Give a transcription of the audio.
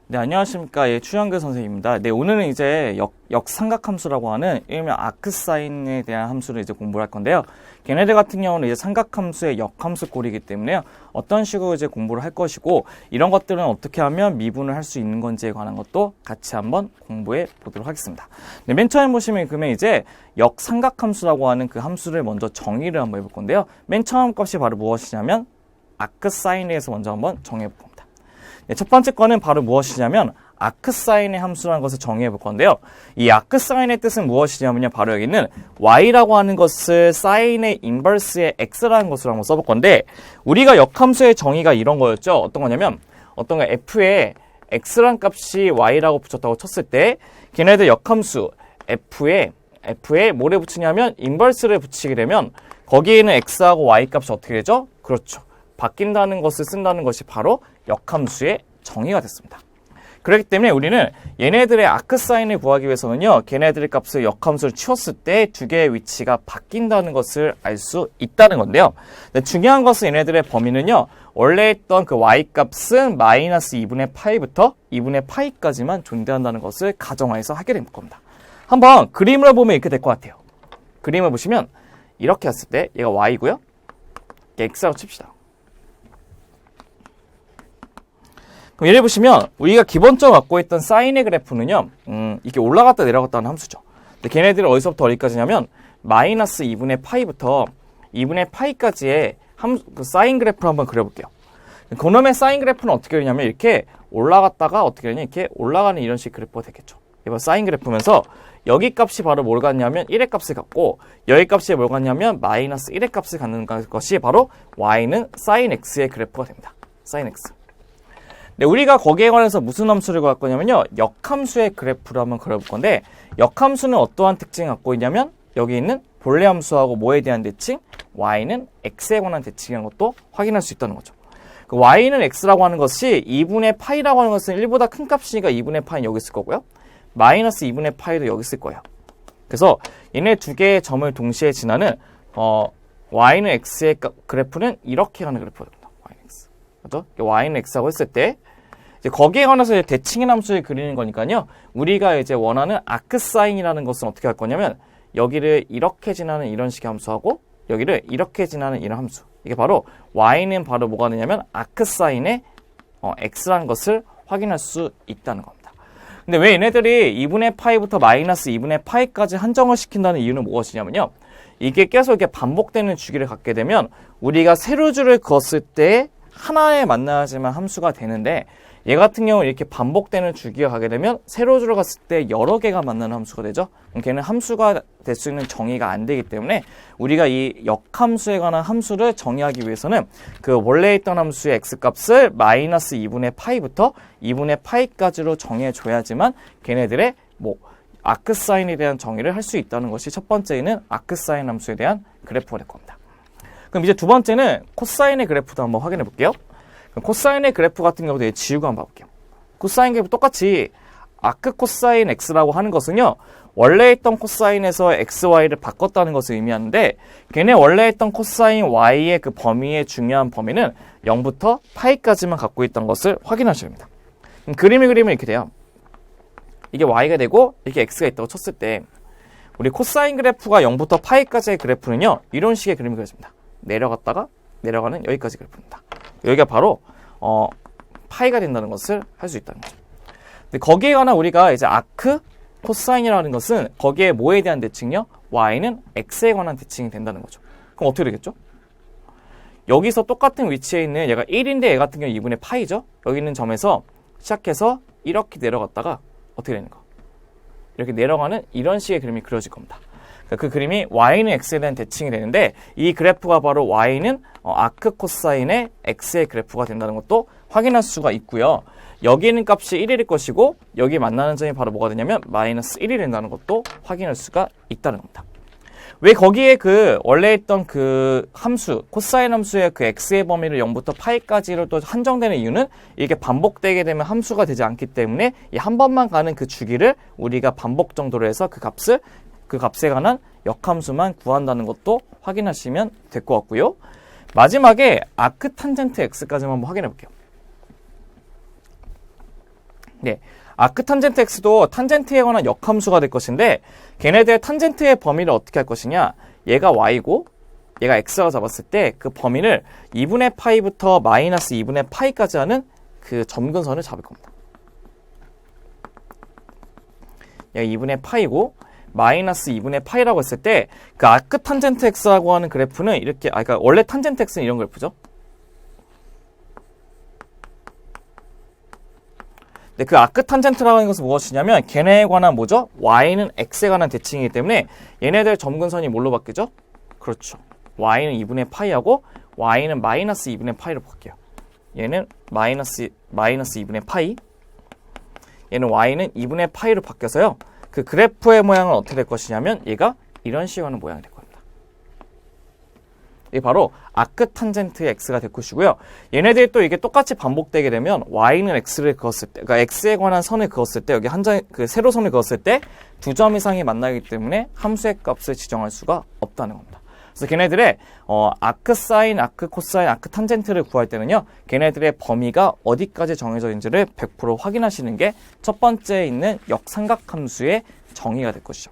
네, 안녕하십니까. 예, 추영규 선생님입니다. 네, 오늘은 이제 역삼각함수라고 하는 일명 아크사인에 대한 함수를 이제 공부를 할 건데요. 걔네들 같은 경우는 이제 삼각함수의 역함수꼴이기 때문에요. 어떤 식으로 이제 공부를 할 것이고, 이런 것들은 어떻게 하면 미분을 할 수 있는 건지에 관한 것도 같이 한번 공부해 보도록 하겠습니다. 네, 맨 처음에 보시면 그러면 이제 역삼각함수라고 하는 그 함수를 먼저 정의를 한번 해볼 건데요. 맨 처음 값이 바로 무엇이냐면 아크사인에 대해서 먼저 한번 정해 볼 겁니다. 네, 첫 번째 거는 바로 무엇이냐면 아크사인의 함수라는 것을 정의해 볼 건데요. 이 아크사인의 뜻은 무엇이냐면요. 바로 여기 있는 y라고 하는 것을 사인의 인버스의 x라는 것으로 한번 써볼 건데, 우리가 역함수의 정의가 이런 거였죠. 어떤 거냐면 어떤 거 f에 x라는 값이 y라고 붙였다고 쳤을 때 걔네들 역함수 f에 뭐를 붙이냐면 인버스를 붙이게 되면 거기에는 x하고 y 값이 어떻게 되죠? 그렇죠. 바뀐다는 것을 쓴다는 것이 바로 역함수의 정의가 됐습니다. 그렇기 때문에 우리는 얘네들의 아크사인을 구하기 위해서는요, 걔네들의 값을 역함수를 치웠을 때 두 개의 위치가 바뀐다는 것을 알 수 있다는 건데요. 중요한 것은 얘네들의 범위는요, 원래 했던 그 y값은 마이너스 2분의 파이부터 2분의 파이까지만 존재한다는 것을 가정하에서 하게 될 겁니다. 한번 그림을 보면 이렇게 될 것 같아요. 그림을 보시면 이렇게 했을 때 얘가 y고요, x라고 칩시다. 그럼 예를 보시면 우리가 기본적으로 갖고 있던 사인의 그래프는요, 이렇게 올라갔다 내려갔다 하는 함수죠. 근데 걔네들은 어디서부터 어디까지냐면 마이너스 2분의 파이부터 2분의 파이까지의 그 사인 그래프를 한번 그려볼게요. 그놈의 사인 그래프는 어떻게 그리냐면 이렇게 올라갔다가 어떻게 되냐, 이렇게 올라가는 이런 식 그래프가 되겠죠. 이번 사인 그래프면서 여기 값이 바로 뭘 갖냐면 1의 값을 갖고, 여기 값이 뭘 갖냐면 마이너스 1의 값을 갖는 것이 바로 y는 사인 x의 그래프가 됩니다. 사인 x. 네, 우리가 거기에 관해서 무슨 함수를 구할 거냐면요, 역함수의 그래프를 한번 그려볼 건데, 역함수는 어떠한 특징을 갖고 있냐면 여기 있는 본래 함수하고 뭐에 대한 대칭? y는 x에 관한 대칭이라는 것도 확인할 수 있다는 거죠. 그 y는 x라고 하는 것이 2분의 파이라고 하는 것은 1보다 큰 값이니까 2분의 파이는 여기 있을 거고요, 마이너스 2분의 파이도 여기 있을 거예요. 그래서 얘네 두 개의 점을 동시에 지나는 y는 x의 그래프는 이렇게 가는 그래프가 됩니다. y는 x. 그렇죠? y는 x라고 했을 때 이제 거기에 관해서 대칭의 함수를 그리는 거니까요, 우리가 이제 원하는 아크사인이라는 것은 어떻게 할 거냐면 여기를 이렇게 지나는 이런 식의 함수하고 여기를 이렇게 지나는 이런 함수, 이게 바로 y는 바로 뭐가 되냐면 아크사인의 x라는 것을 확인할 수 있다는 겁니다. 근데 왜 얘네들이 2분의 파이부터 마이너스 2분의 파이까지 한정을 시킨다는 이유는 무엇이냐면요, 이게 계속 이렇게 반복되는 주기를 갖게 되면 우리가 세로줄을 그었을 때 하나에 만나야지만 함수가 되는데, 얘 같은 경우는 이렇게 반복되는 주기가 가게 되면 세로줄을 갔을 때 여러 개가 만나는 함수가 되죠. 그럼 걔는 함수가 될 수 있는 정의가 안 되기 때문에 우리가 이 역함수에 관한 함수를 정의하기 위해서는 그 원래 있던 함수의 x값을 마이너스 2분의 파이부터 2분의 파이까지로 정해줘야지만 걔네들의 아크사인에 대한 정의를 할 수 있다는 것이 첫 번째는 아크사인 함수에 대한 그래프가 될 겁니다. 그럼 이제 두 번째는 코사인의 그래프도 한번 확인해 볼게요. 코사인의 그래프 같은 경우도 지우고 한번 봐볼게요. 코사인 그래프 똑같이 아크 코사인 x라고 하는 것은요, 원래 있던 코사인에서 xy를 바꿨다는 것을 의미하는데, 걔네 원래 있던 코사인 y의 그 범위의 중요한 범위는 0부터 파이까지만 갖고 있던 것을 확인하셔야 됩니다. 그림을 그리면 이렇게 돼요. 이게 y가 되고 이렇게 x가 있다고 쳤을 때 우리 코사인 그래프가 0부터 파이까지의 그래프는요, 이런 식의 그림이 그려집니다. 내려갔다가 내려가는 여기까지 그래프입니다. 여기가 바로 파이가 된다는 것을 할 수 있다는 거죠. 근데 거기에 관한 우리가 이제 아크 코사인이라는 것은 거기에 뭐에 대한 대칭이요? y는 x에 관한 대칭이 된다는 거죠. 그럼 어떻게 되겠죠? 여기서 똑같은 위치에 있는 얘가 1인데 얘 같은 경우 2분의 파이죠? 여기 있는 점에서 시작해서 이렇게 내려갔다가 어떻게 되는 거? 이렇게 내려가는 이런 식의 그림이 그려질 겁니다. 그 그림이 y는 x에 대한 대칭이 되는데, 이 그래프가 바로 y는 아크 코사인의 x의 그래프가 된다는 것도 확인할 수가 있고요. 여기 있는 값이 1일 것이고 여기 만나는 점이 바로 뭐가 되냐면 마이너스 1이 된다는 것도 확인할 수가 있다는 겁니다. 왜 거기에 그 원래 있던 그 함수, 코사인 함수의 그 x의 범위를 0부터 파이까지로 또 한정되는 이유는 이게 반복되게 되면 함수가 되지 않기 때문에 이 한 번만 가는 그 주기를 우리가 반복 정도로 해서 그 값에 관한 역함수만 구한다는 것도 확인하시면 될 것 같고요. 마지막에 아크 탄젠트 x까지만 한번 확인해 볼게요. 네. 아크탄젠트 x도 탄젠트에 관한 역함수가 될 것인데 걔네들의 탄젠트의 범위를 어떻게 할 것이냐? 얘가 y고 얘가 x라고 잡았을 때 그 범위를 2분의 파이부터 마이너스 2분의 파이까지 하는 그 점근선을 잡을 겁니다. 얘가 2분의 파이고 마이너스 2분의 파이라고 했을 때 그 아크탄젠트 x라고 하는 그래프는 이렇게 그러니까 원래 탄젠트 x는 이런 그래프죠. 근데 그 아크탄젠트라고 하는 것은 무엇이냐면 걔네에 관한 뭐죠? y는 x에 관한 대칭이기 때문에 얘네들 점근선이 뭘로 바뀌죠? 그렇죠. y는 2분의 파이하고 y는 마이너스 2분의 파이로 바뀌어요. 얘는 마이너스 2분의 파이, 얘는 y는 2분의 파이로 바뀌어서요. 그 그래프의 모양은 어떻게 될 것이냐면 얘가 이런 식으로 하는 모양이 될 겁니다. 이게 바로 아크탄젠트의 x가 될 것이고요. 얘네들이 또 이게 똑같이 반복되게 되면 y는 x를 그었을 때, 그러니까 x에 관한 선을 그었을 때 여기 한 장, 그 세로선을 그었을 때 두 점 이상이 만나기 때문에 함수의 값을 지정할 수가 없다는 겁니다. 그래서 걔네들의 아크 사인, 아크 코사인, 아크 탄젠트를 구할 때는요. 걔네들의 범위가 어디까지 정해져 있는지를 100% 확인하시는 게 첫 번째 있는 역삼각함수의 정의가 될 것이죠.